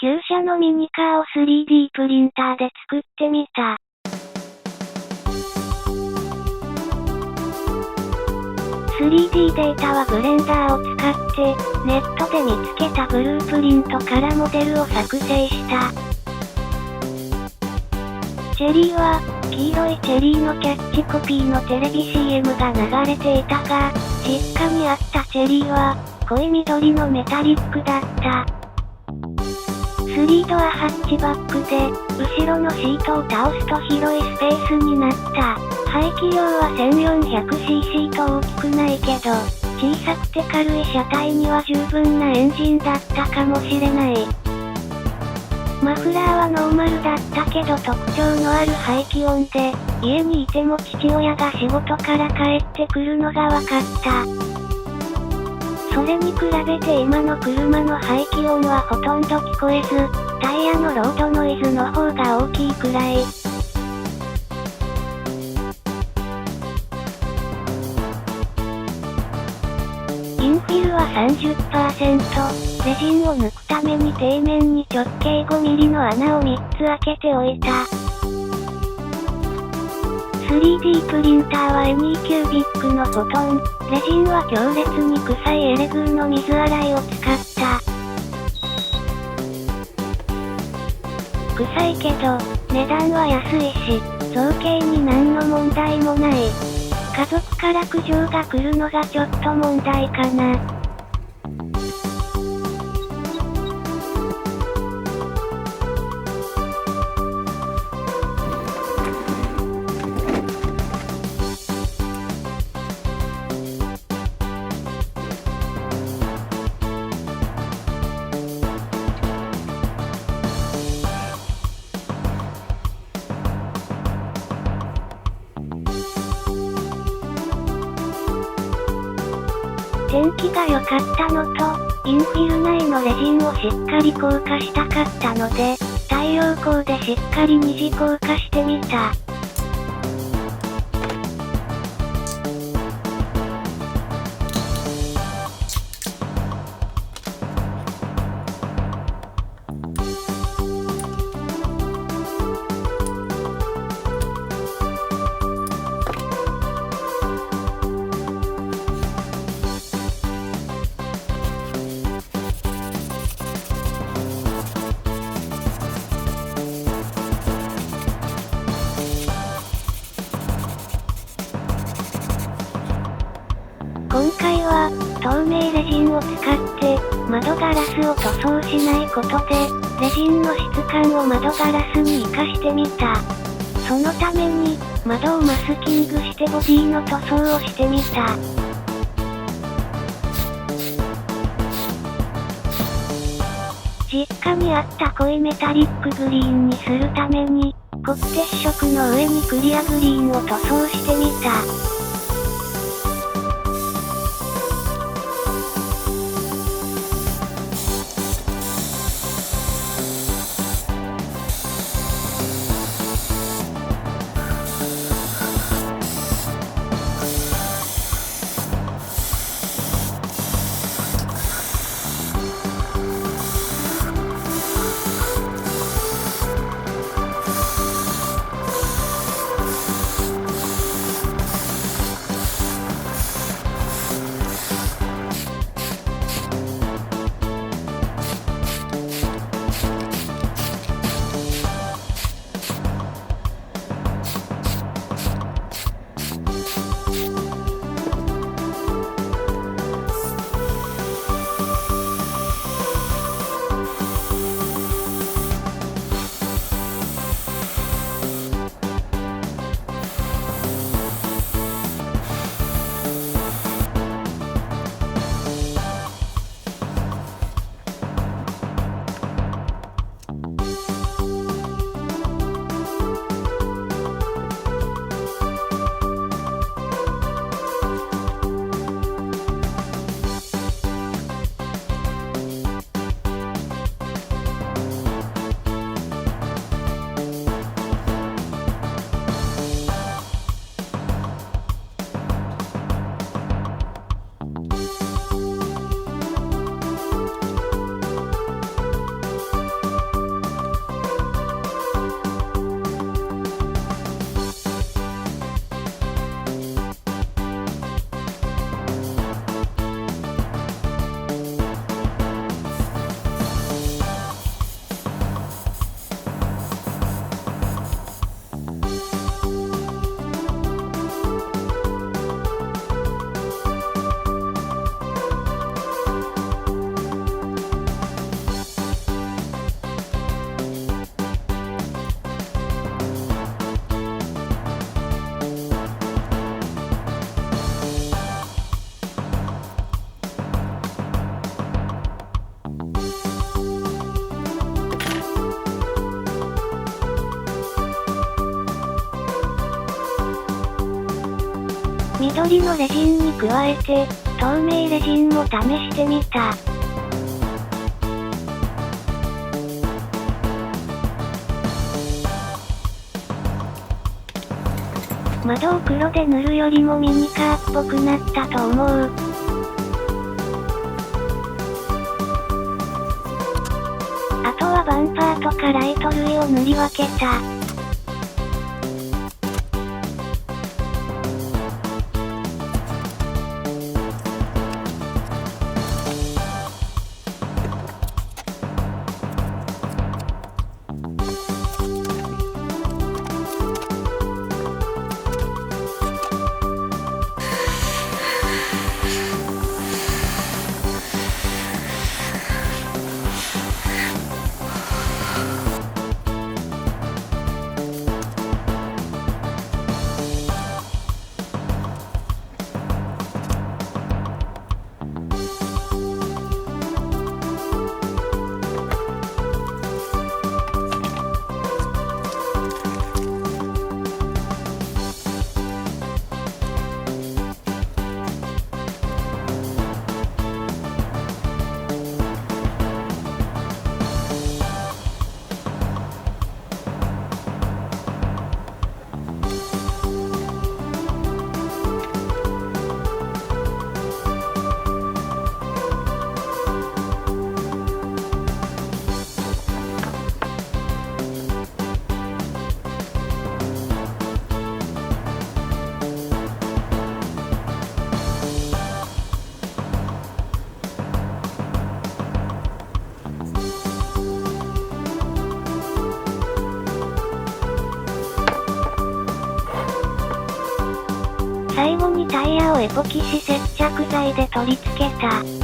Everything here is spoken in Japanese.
旧車のミニカーを 3D プリンターで作ってみた。3D データはブレンダーを使って、ネットで見つけたブループリントからモデルを作成した。チェリーは、黄色いチェリーのキャッチコピーのテレビ CM が流れていたが、実家にあったチェリーは、濃い緑のメタリックだった。3ドアハッチバックで、後ろのシートを倒すと広いスペースになった。排気量は 1400cc と大きくないけど、小さくて軽い車体には十分なエンジンだったかもしれない。マフラーはノーマルだったけど特徴のある排気音で、家にいても父親が仕事から帰ってくるのがわかった。それに比べて今の車の排気音はほとんど聞こえず、タイヤのロードノイズの方が大きいくらい。インフィルは 30%、レジンを抜くために底面に直径 5mm の穴を3つ開けておいた。3D プリンターはエニーキュービックのフォトン、レジンは強烈に臭いエレグーの水洗いを使った。臭いけど、値段は安いし、造形に何の問題もない。家族から苦情が来るのがちょっと問題かな。天気が良かったのと、インフィル内のレジンをしっかり硬化したかったので、太陽光でしっかり二次硬化してみた。今回は、透明レジンを使って、窓ガラスを塗装しないことで、レジンの質感を窓ガラスに活かしてみた。そのために、窓をマスキングしてボディの塗装をしてみた。実家にあった濃いメタリックグリーンにするために、黒鉄色の上にクリアグリーンを塗装してみた。緑のレジンに加えて、透明レジンも試してみた。窓を黒で塗るよりもミニカーっぽくなったと思う。あとはバンパーとかライト類を塗り分けた。最後にタイヤをエポキシ接着剤で取り付けた。